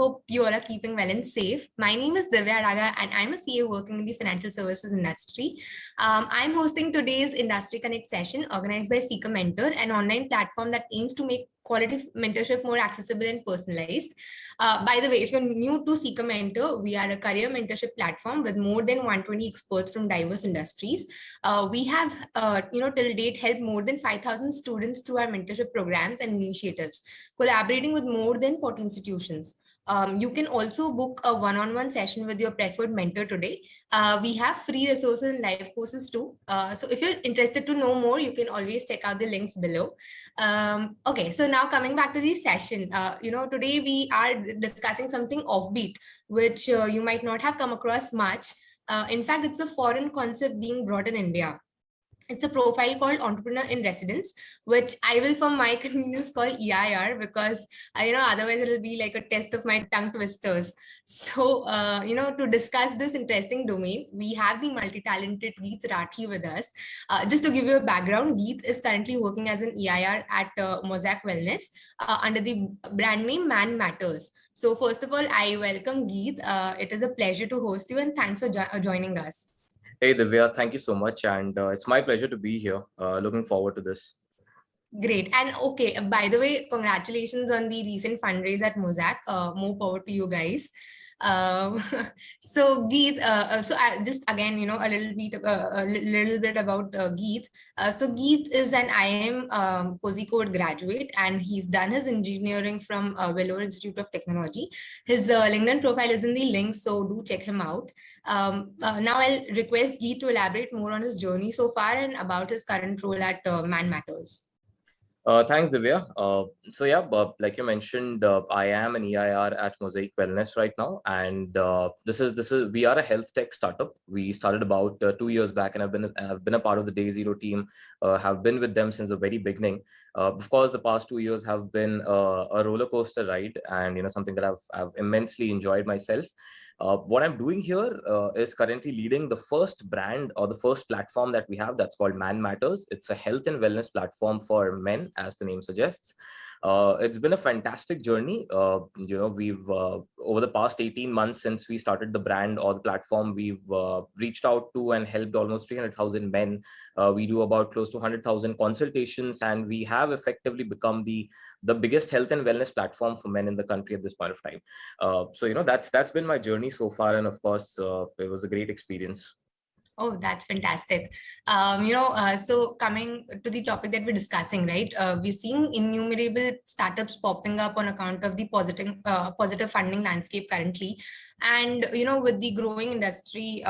hope you all are keeping well and safe. My name is Divya Raga and I'm a CA working in the financial services industry. I'm hosting today's Industry Connect session organized by Seeker Mentor, an online platform that aims to make quality mentorship more accessible and personalized. By the way, if you're new to Seeker Mentor, we are a career mentorship platform with more than 120 experts from diverse industries. We have, till date, helped more than 5,000 students through our mentorship programs and initiatives, collaborating with more than 40 institutions. You can also book a one-on-one session with your preferred mentor today. We have free resources and live courses too. So if you're interested to know more, you can always check out the links below. Okay, so now coming back to the session, today we are discussing something offbeat, which you might not have come across much. In fact, it's a foreign concept being brought in India. It's a profile called Entrepreneur in Residence, which I will, for my convenience, call EIR because otherwise it'll be like a test of my tongue twisters. So, to discuss this interesting domain, we have the multi-talented Geet Rathi with us. Just to give you a background, Geet is currently working as an EIR at Mosaic Wellness under the brand name Man Matters. So, first of all, I welcome Geet. It is a pleasure to host you, and thanks for joining us. Hey Divya, thank you so much, and it's my pleasure to be here. Looking forward to this. Great. And okay, by the way, congratulations on the recent fundraise at Mosaic. More power to you guys. So Geet, just again, a little bit about Geet. So Geet is an IIM Kozhikode graduate, and he's done his engineering from Vellore Institute of Technology. His LinkedIn profile is in the link, so do check him out. Now I'll request Geet to elaborate more on his journey so far and about his current role at Man Matters. Thanks, Divya. Like you mentioned, I am an EIR at Mosaic Wellness right now, and we are a health tech startup. We started about 2 years back, and I've been a part of the Day Zero team. Have been with them since the very beginning. Of course, the past 2 years have been a roller coaster ride, and something that I've immensely enjoyed myself. What I'm doing here is currently leading the first brand or the first platform that we have that's called Man Matters. It's a health and wellness platform for men, as the name suggests. It's been a fantastic journey. We've over the past 18 months since we started the brand or the platform, we've reached out to and helped almost 300,000 men. We do about close to 100,000 consultations, and we have effectively become the biggest health and wellness platform for men in the country at this point of time. That's been my journey so far, and of course, it was a great experience. Oh, that's fantastic. So coming to the topic that we're discussing, right? We're seeing innumerable startups popping up on account of the positive funding landscape currently. And, with the growing industry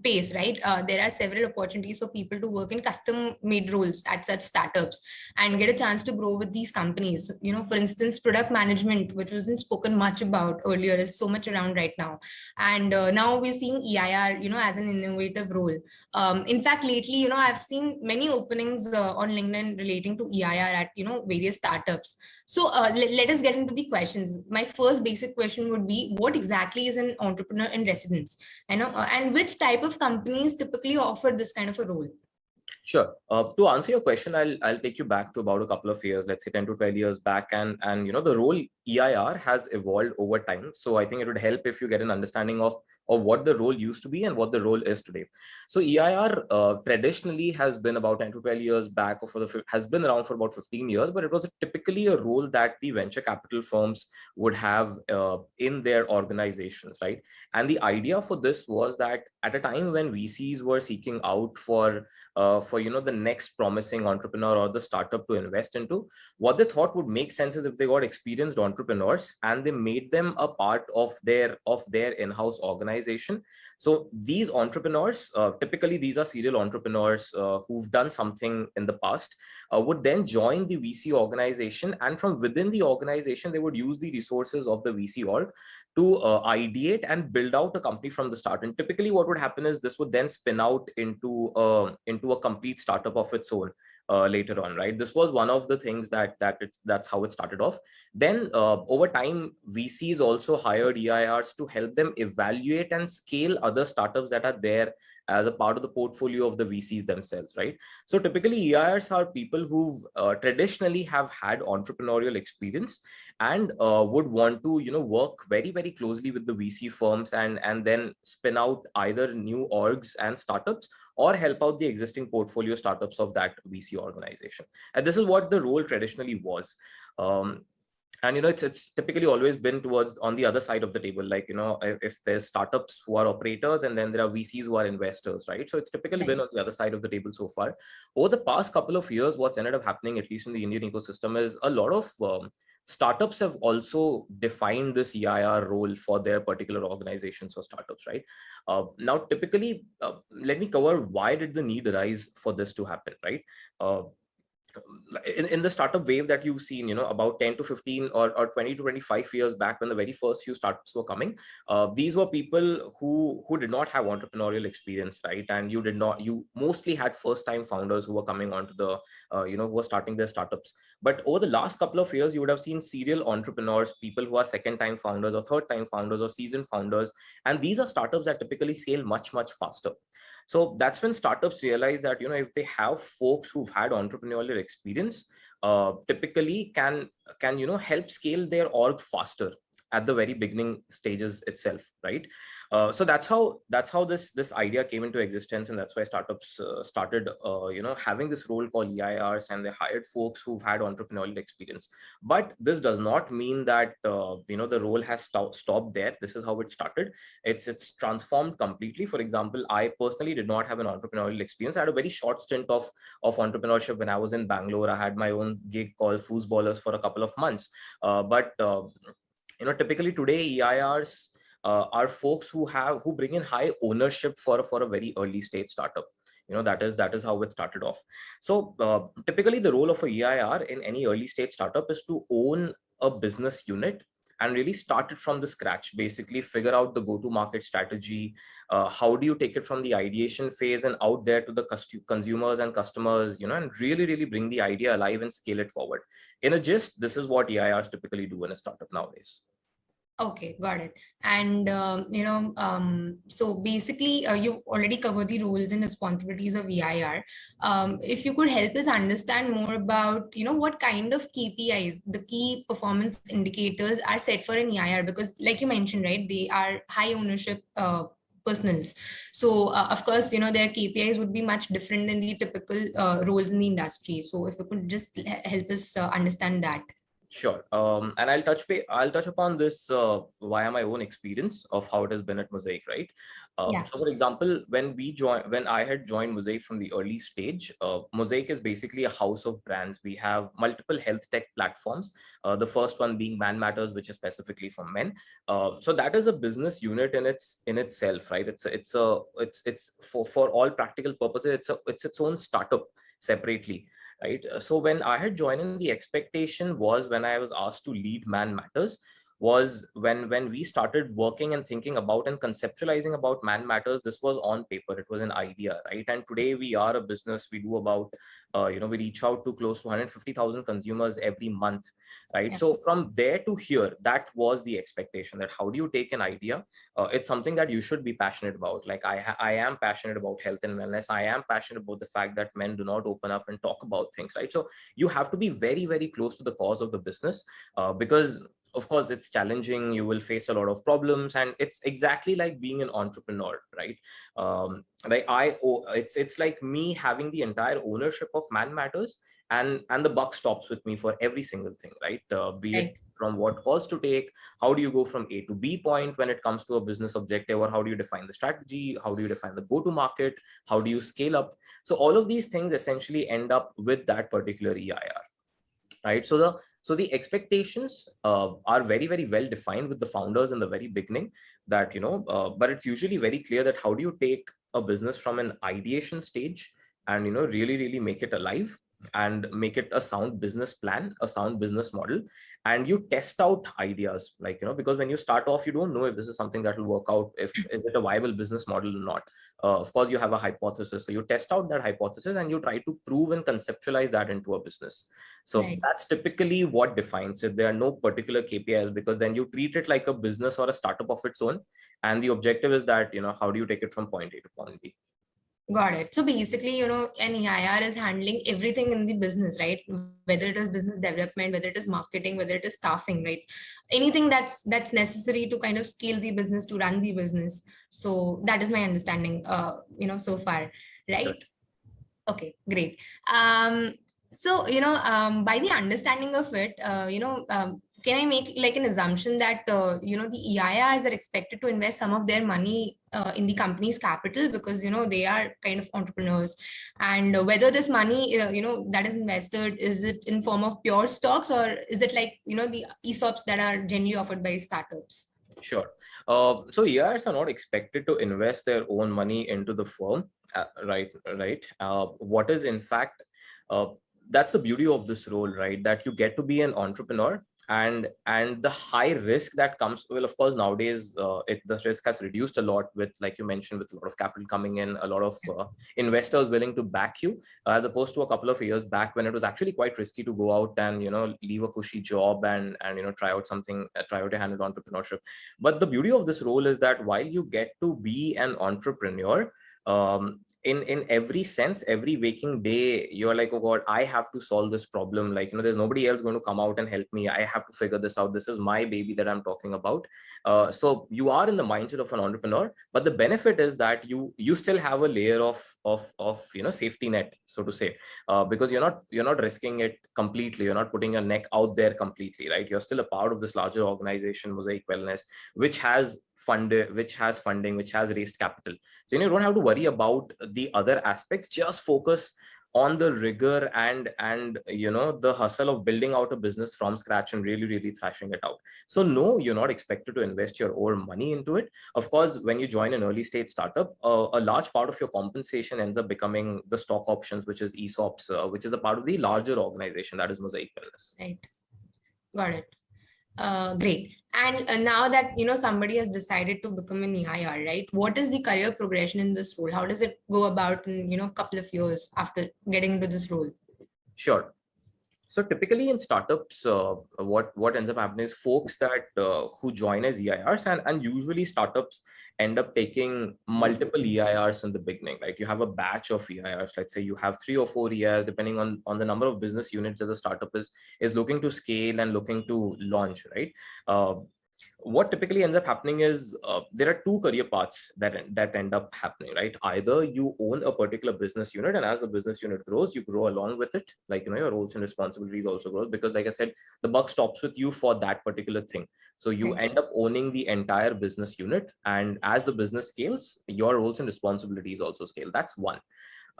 pace, right? There are several opportunities for people to work in custom made roles at such startups and get a chance to grow with these companies. For instance, product management, which wasn't spoken much about earlier, is so much around right now. And now we're seeing EIR, as an innovative role. In fact, lately, I've seen many openings on LinkedIn relating to EIR at, various startups. So let us get into the questions. My first basic question would be, what exactly is an entrepreneur in residence? And which type of companies typically offer this kind of a role? Sure. To answer your question, I'll take you back to about a couple of years, let's say 10 to 12 years back, and the role EIR has evolved over time. So I think it would help if you get an understanding of what the role used to be and what the role is today. So EIR traditionally has been about 10 to 12 years back, or has been around for about 15 years, but it was typically a role that the venture capital firms would have in their organizations, right? And the idea for this was that at a time when VCs were seeking out for the next promising entrepreneur or the startup to invest into, what they thought would make sense is if they got experienced entrepreneurs and they made them a part of their in-house organization. So these entrepreneurs, typically these are serial entrepreneurs who've done something in the past, would then join the VC organization, and from within the organization they would use the resources of the VC org to ideate and build out a company from the start. And typically what would happen is this would then spin out into a complete startup of its own. later on, right? This was one of the things that's how it started off. Then over time, VCs also hired EIRs to help them evaluate and scale other startups that are there as a part of the portfolio of the VCs themselves, right? So typically EIRs are people who traditionally have had entrepreneurial experience and would want to, work very, very closely with the VC firms and then spin out either new orgs and startups or help out the existing portfolio startups of that VC organization. And this is what the role traditionally was. And it's typically always been towards on the other side of the table, like if there's startups who are operators and then there are VCs who are investors, right? So it's typically been on the other side of the table so far. Over the past couple of years, what's ended up happening, at least in the Indian ecosystem, is a lot of startups have also defined this EIR role for their particular organizations or startups, right? Now typically, let me cover why did the need arise for this to happen, right? In the startup wave that you've seen, about 10 to 15 or 20 to 25 years back, when the very first few startups were coming, these were people who did not have entrepreneurial experience, right? And you mostly had first time founders who were coming onto the, who were starting their startups. But over the last couple of years, you would have seen serial entrepreneurs, people who are second time founders or third time founders or seasoned founders. And these are startups that typically scale much, much faster. So that's when startups realize that, if they have folks who've had entrepreneurial experience, typically can help scale their org faster at the very beginning stages itself, right? So that's how this idea came into existence, and that's why startups started having this role called EIRs, and they hired folks who've had entrepreneurial experience. But this does not mean that the role has stopped there. This is how it started. It's transformed completely. For example, I personally did not have an entrepreneurial experience. I had a very short stint of entrepreneurship when I was in Bangalore. I had my own gig called Foosballers for a couple of months, but typically today EIRs are folks who bring in high ownership for a very early stage startup. That is how it started off. So typically the role of a EIR in any early stage startup is to own a business unit and really start it from the scratch. Basically figure out the go-to-market strategy. How do you take it from the ideation phase and out there to the consumers and customers, and really, really bring the idea alive and scale it forward. In a gist, this is what EIRs typically do in a startup nowadays. Okay, got it. And so basically, you already covered the roles and responsibilities of EIR. If you could help us understand more about, what kind of KPIs, the key performance indicators, are set for an EIR, because, like you mentioned, right, they are high ownership personals. So, of course, their KPIs would be much different than the typical roles in the industry. So, if you could just help us understand that. Sure. And I'll touch upon this via my own experience of how it has been at Mosaic, right? Yeah. So for example, when I had joined Mosaic from the early stage, Mosaic is basically a house of brands. We have multiple health tech platforms. The first one being Man Matters, which is specifically for men. So that is a business unit in itself, right? It's for all practical purposes, it's its own startup separately. Right. So when I had joined in, the expectation was, when I was asked to lead Man Matters, was when we started working and thinking about and conceptualizing about Man Matters, this was on paper, it was an idea, right? And today we are a business. We do about, we reach out to close to 150,000 consumers every month, right? Yeah. So from there to here, that was the expectation, that how do you take an idea? It's something that you should be passionate about. Like I am passionate about health and wellness. I am passionate about the fact that men do not open up and talk about things, right? So you have to be very, very close to the cause of the business, because of course it's challenging. You will face a lot of problems, and it's exactly like being an entrepreneur, right? It's like me having the entire ownership of Man Matters, and the buck stops with me for every single thing, right? Be it from what calls to take, how do you go from A to B point when it comes to a business objective, or how do you define the strategy, how do you define the go to market, how do you scale up? So all of these things essentially end up with that particular EIR, right? So the expectations are very, very well defined with the founders in the very beginning, that but it's usually very clear that how do you take a business from an ideation stage and really, really make it alive, and make it a sound business plan, a sound business model, and you test out ideas, like, because when you start off, you don't know if this is something that will work out, if is it a viable business model or not. Of course, you have a hypothesis, so you test out that hypothesis and you try to prove and conceptualize that into a business. So Right. that's typically what defines it. There are no particular KPIs, because then you treat it like a business or a startup of its own, and the objective is that, how do you take it from point A to point B. Got it. So basically, an EIR is handling everything in the business, right? Whether it is business development, whether it is marketing, whether it is staffing, right? Anything that's necessary to kind of scale the business, to run the business. So that is my understanding, so far, right? Okay, great. So, by the understanding of it, can I make like an assumption that, the EIRs are expected to invest some of their money in the company's capital, because, they are kind of entrepreneurs, and whether this money, that is invested, is it in form of pure stocks, or is it like, the ESOPs that are generally offered by startups? Sure. So EIRs are not expected to invest their own money into the firm, right? Right. What is in fact, that's the beauty of this role, right? That you get to be an entrepreneur, and the high risk that comes. Well, of course, nowadays the risk has reduced a lot with, like you mentioned, with a lot of capital coming in, a lot of investors willing to back you, as opposed to a couple of years back when it was actually quite risky to go out and leave a cushy job and try out something, try out a hand at entrepreneurship. But the beauty of this role is that while you get to be an entrepreneur, in every sense, every waking day, you're like, oh God, I have to solve this problem. Like, there's nobody else going to come out and help me. I have to figure this out. This is my baby that I'm talking about. So you are in the mindset of an entrepreneur, but the benefit is that you still have a layer of safety net, so to say, because you're not risking it completely. You're not putting your neck out there completely, right? You're still a part of this larger organization, Mosaic Wellness, which has funding, which has raised capital. So you don't have to worry about the other aspects. Just focus on the rigor and the hustle of building out a business from scratch and really thrashing it out. So no, you're not expected to invest your own money into it. Of course, when you join an early stage startup, a large part of your compensation ends up becoming the stock options, which is ESOPs, which is a part of the larger organization that is Mosaic Wellness. Right. Got it. Great. And now that, somebody has decided to become an EIR, right? What is the career progression in this role? How does it go about in, a couple of years after getting into this role? Sure. So typically in startups, what ends up happening is folks that who join as EIRs, and usually startups end up taking multiple EIRs in the beginning, right? You have a batch of EIRs. Let's say you have 3 or 4 EIRs, depending on the number of business units that the startup is looking to scale and looking to launch, right? What typically ends up happening is there are 2 career paths that end up happening, right? Either you own a particular business unit, and as the business unit grows, you grow along with it, like your roles and responsibilities also grows, because like I said, the buck stops with you for that particular thing. So you end up owning the entire business unit, and as the business scales, your roles and responsibilities also scale. That's one.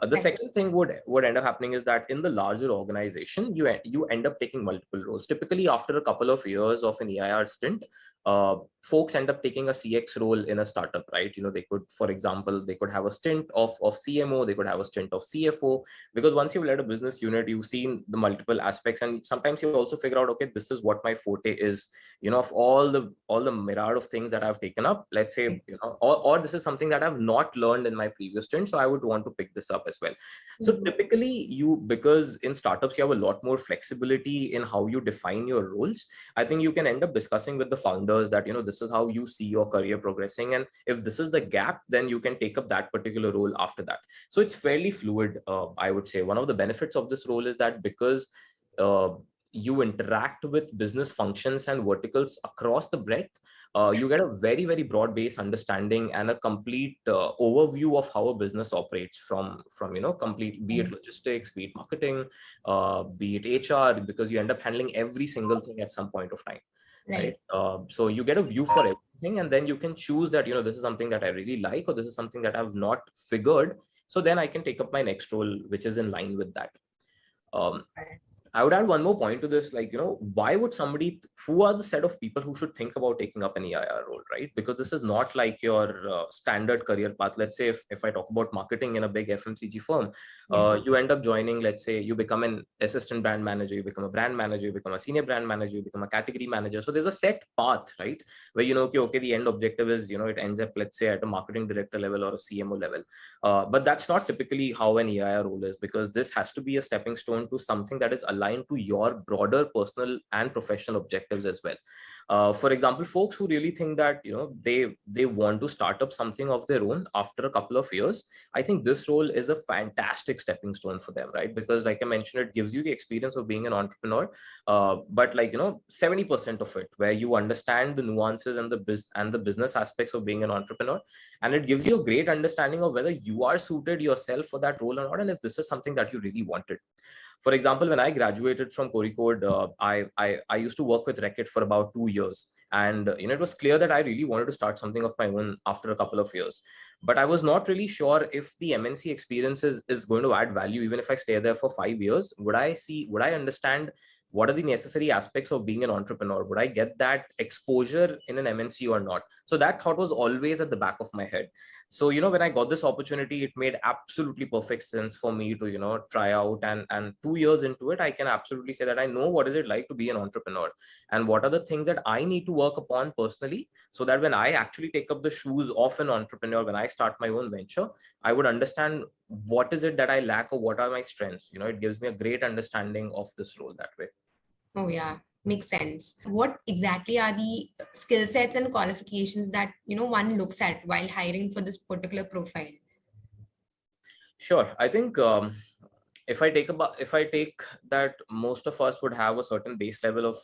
The second thing would end up happening is that in the larger organization, you end up taking multiple roles. Typically, after a couple of years of an EIR stint, folks end up taking a CX role in a startup, right? They could, for example, they could have a stint of CMO, they could have a stint of CFO, because once you've led a business unit, you've seen the multiple aspects, and sometimes you also figure out, okay, this is what my forte is. Of all the myriad of things that I've taken up, let's say, or this is something that I've not learned in my previous stint, so I would want to pick this up as well. So typically, because in startups you have a lot more flexibility in how you define your roles, I think you can end up discussing with the founders that this is how you see your career progressing, and if this is the gap, then you can take up that particular role after that. So it's fairly fluid. I would say one of the benefits of this role is that because you interact with business functions and verticals across the breadth, you get a very broad based understanding and a complete overview of how a business operates from complete, be it logistics, be it marketing, be it HR, because you end up handling every single thing at some point of time. Right. So you get a view for everything, and then you can choose that, this is something that I really like, or this is something that I've not figured. So then I can take up my next role, which is in line with that. I would add one more point to this, like, why would somebody, who are the set of people who should think about taking up an EIR role, right? Because this is not like your standard career path. Let's say if I talk about marketing in a big FMCG firm, you end up joining, let's say you become an assistant brand manager, you become a brand manager, you become a senior brand manager, you become a category manager. So there's a set path, right? Where okay, the end objective is, it ends up, let's say, at a marketing director level or a CMO level. But that's not typically how an EIR role is, because this has to be a stepping stone to something that is aligned to your broader personal and professional objectives as well. For example, folks who really think that they want to start up something of their own after a couple of years, I think this role is a fantastic stepping stone for them, right? Because like I mentioned, it gives you the experience of being an entrepreneur, but 70% of it, where you understand the nuances and the business aspects of being an entrepreneur, and it gives you a great understanding of whether you are suited yourself for that role or not, and if this is something that you really wanted. For example, when I graduated from Coricode, I used to work with Reckitt for about 2 years, and it was clear that I really wanted to start something of my own after a couple of years. But I was not really sure if the MNC experience is going to add value. Even if I stay there for 5 years, would I understand what are the necessary aspects of being an entrepreneur? Would I get that exposure in an MNC or not? So that thought was always at the back of my head. So when I got this opportunity, it made absolutely perfect sense for me to try out, and 2 years into it, I can absolutely say that I know what is it like to be an entrepreneur, and what are the things that I need to work upon personally, so that when I actually take up the shoes of an entrepreneur, when I start my own venture, I would understand what is it that I lack or what are my strengths. It gives me a great understanding of this role that way. Oh, yeah, makes sense. What exactly are the skill sets and qualifications that, one looks at while hiring for this particular profile? Sure. I think if I take that most of us would have a certain base level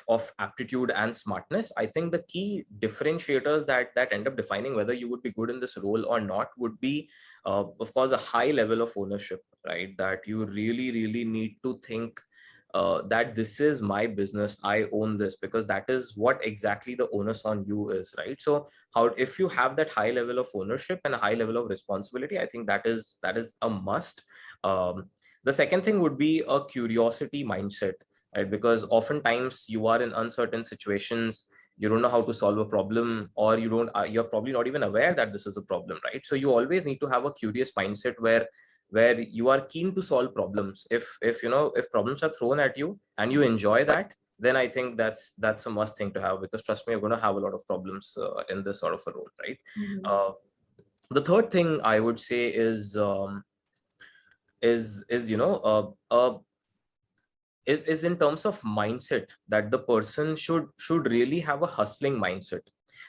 of aptitude and smartness. I think the key differentiators that end up defining whether you would be good in this role or not would be, of course, a high level of ownership, right? That you really, really need to think that this is my business, I own this, because that is what exactly the onus on you is, right? So how, if you have that high level of ownership and a high level of responsibility, I think that is a must. The second thing would be a curiosity mindset, right? Because oftentimes you are in uncertain situations, you don't know how to solve a problem, or you're probably not even aware that this is a problem, right? So you always need to have a curious mindset where you are keen to solve problems. If problems are thrown at you and you enjoy that, then I think that's a must thing to have, because trust me, you're going to have a lot of problems in this sort of a role, right? Mhm. The third thing I would say is is in terms of mindset, that the person should really have a hustling mindset.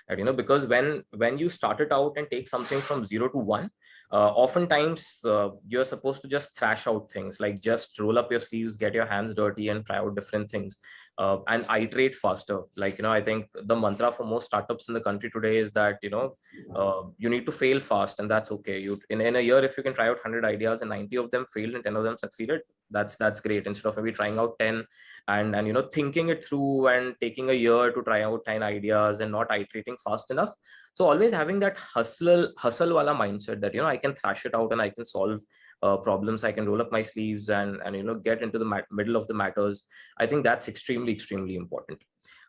And because when you start it out and take something from 0 to 1, oftentimes you're supposed to just thrash out things, like just roll up your sleeves, get your hands dirty, and try out different things, and iterate faster. Like I think the mantra for most startups in the country today is that you need to fail fast, and that's okay. In a year, if you can try out 100 ideas and 90 of them failed and 10 of them succeeded, that's great, instead of maybe trying out 10 and thinking it through and taking a year to try out 10 ideas and not iterating fast enough. So always having that hustle wala mindset, that I can thrash it out and I can solve problems, I can roll up my sleeves and get into the middle of the matters. I think that's extremely important.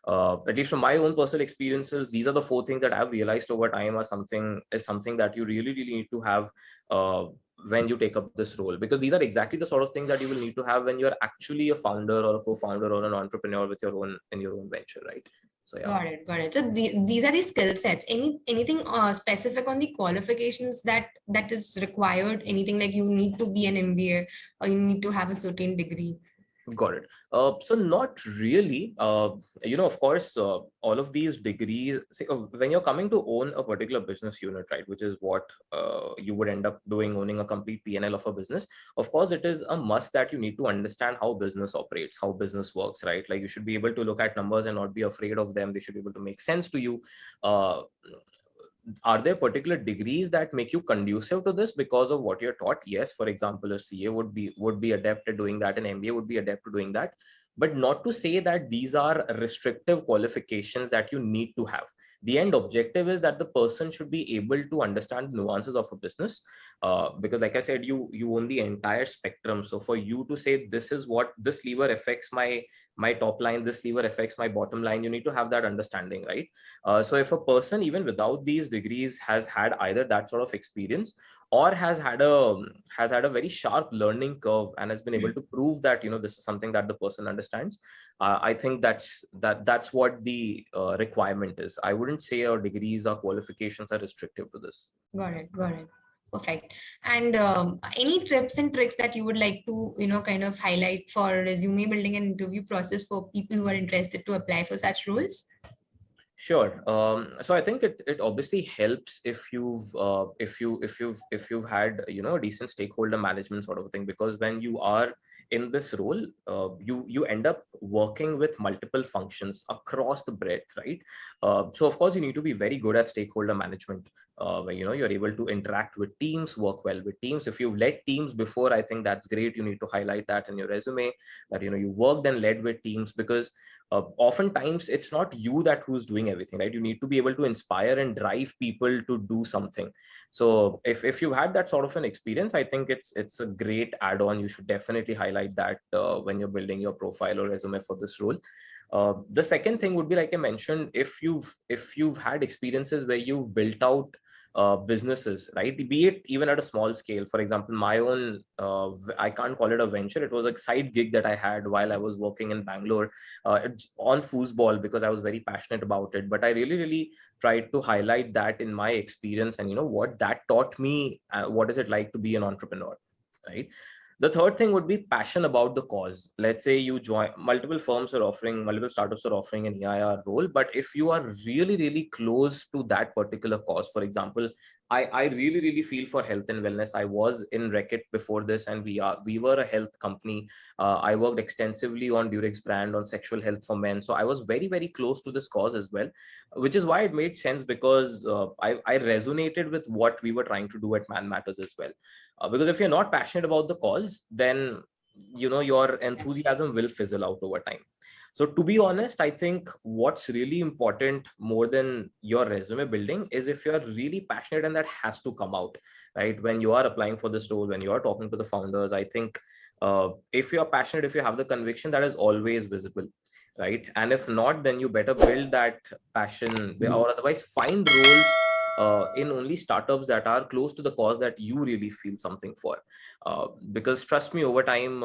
At least from my own personal experiences, these are the 4 things that I've realized over time are something that you really need to have when you take up this role, because these are exactly the sort of things that you will need to have when you're actually a founder or a co-founder or an entrepreneur with your own venture, right? So yeah. Got it. So these are the skill sets. Anything specific on the qualifications that is required? Anything like you need to be an MBA or you need to have a certain degree? Got it. So not really. Of course, all of these degrees, see, when you're coming to own a particular business unit, right, which is what you would end up doing, owning a complete P&L of a business. Of course, it is a must that you need to understand how business operates, how business works, right? Like you should be able to look at numbers and not be afraid of them. They should be able to make sense to you. Are there particular degrees that make you conducive to this because of what you're taught? Yes. For example, a CA would be adept at doing that, an MBA would be adept at doing that, but not to say that these are restrictive qualifications that you need to have. The end objective is that the person should be able to understand the nuances of a business, because like I said, you own the entire spectrum. So for you to say this is what this lever affects my top line, this lever affects my bottom line, you need to have that understanding, right? So if a person even without these degrees has had either that sort of experience, or has had a very sharp learning curve and has been able to prove that this is something that the person understands, I think that's what the requirement is. I wouldn't say our degrees or qualifications are restrictive to this. Got it. Got it. Perfect. And any tips and tricks that you would like to, kind of highlight for resume building and interview process for people who are interested to apply for such roles? Sure. So I think it obviously helps if you've had a decent stakeholder management sort of thing, because when you are in this role, you end up working with multiple functions across the breadth, right? So of course you need to be very good at stakeholder management, where you're able to interact with teams, work well with teams. If you've led teams before, I think that's great. You need to highlight that in your resume, that you worked and led with teams, because oftentimes it's not you that who's doing everything, right? You need to be able to inspire and drive people to do something. So if you had that sort of an experience, I think it's a great add-on. You should definitely highlight that when you're building your profile or resume for this role. The second thing would be, like I mentioned, if you've had experiences where you've built out businesses, right? Be it even at a small scale. For example, my own, I can't call it a venture. It was a side gig that I had while I was working in Bangalore on foosball, because I was very passionate about it. But I really, really tried to highlight that in my experience, and what that taught me, what is it like to be an entrepreneur, right? The third thing would be passion about the cause. Let's say you join, multiple startups are offering an EIR role, but if you are really, really close to that particular cause, for example, I really, really feel for health and wellness. I was in Reckitt before this, and we were a health company. I worked extensively on Durex brand on sexual health for men. So I was very, very close to this cause as well, which is why it made sense, because I resonated with what we were trying to do at Man Matters as well. Because if you're not passionate about the cause, then your enthusiasm will fizzle out over time. So to be honest, I think what's really important more than your resume building is if you're really passionate, and that has to come out, right? When you are applying for this role, when you are talking to the founders, I think if you're passionate, if you have the conviction, that is always visible, right? And if not, then you better build that passion, or otherwise find roles in only startups that are close to the cause that you really feel something for. Because trust me, over time,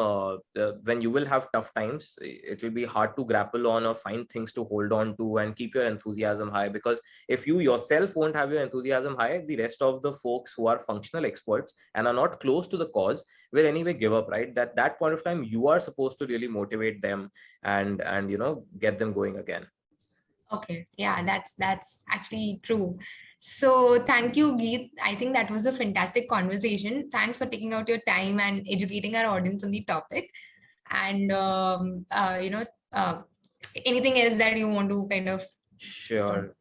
when you will have tough times, it will be hard to grapple on or find things to hold on to and keep your enthusiasm high. Because if you yourself won't have your enthusiasm high, the rest of the folks who are functional experts and are not close to the cause will anyway give up, right? That point of time, you are supposed to really motivate them and get them going again. Okay, yeah, that's actually true. So thank you, Geet. I think that was a fantastic conversation. Thanks for taking out your time and educating our audience on the topic. And anything else that you want to kind of? Sure.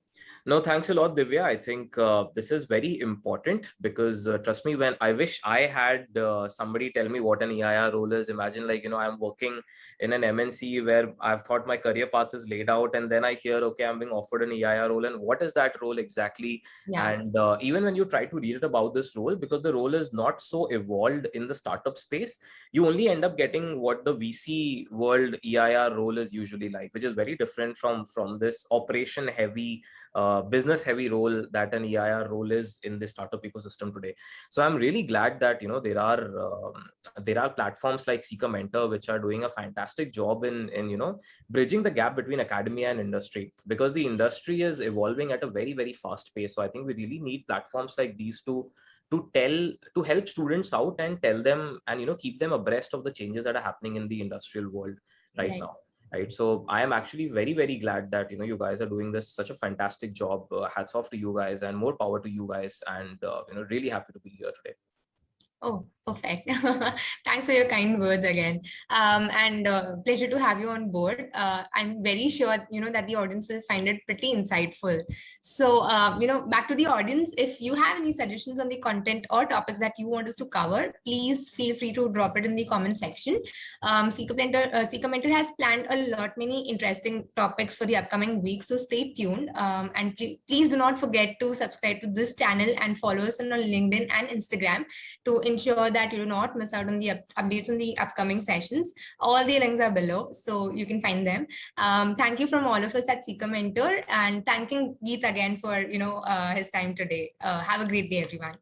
No, thanks a lot, Divya. I think this is very important, because trust me, when I wish I had somebody tell me what an EIR role is. Imagine, like, I'm working in an MNC where I've thought my career path is laid out, and then I hear, okay, I'm being offered an EIR role, and what is that role exactly? Yeah. And even when you try to read it about this role, because the role is not so evolved in the startup space, you only end up getting what the VC world EIR role is usually like, which is very different from this operation heavy, business heavy role that an EIR role is in the startup ecosystem today. So I'm really glad that there are platforms like Seeker Mentor which are doing a fantastic job in bridging the gap between academia and industry, because the industry is evolving at a very, very fast pace. So I think we really need platforms like these to help students out and tell them and keep them abreast of the changes that are happening in the industrial world right now. Right. So I am actually very, very glad that, you guys are doing this such a fantastic job. Hats off to you guys and more power to you guys. And, really happy to be here today. Oh, Perfect. Thanks for your kind words again. And pleasure to have you on board. I'm very sure, that the audience will find it pretty insightful. So, back to the audience, if you have any suggestions on the content or topics that you want us to cover, please feel free to drop it in the comment section. Seeker Mentor has planned a lot many interesting topics for the upcoming week, so stay tuned. And please do not forget to subscribe to this channel and follow us on LinkedIn and Instagram to ensure that you do not miss out on the updates on the upcoming sessions. All the links are below, so you can find them. Thank you from all of us at Seeker Mentor, and thanking Geet again for his time today. Have a great day, everyone.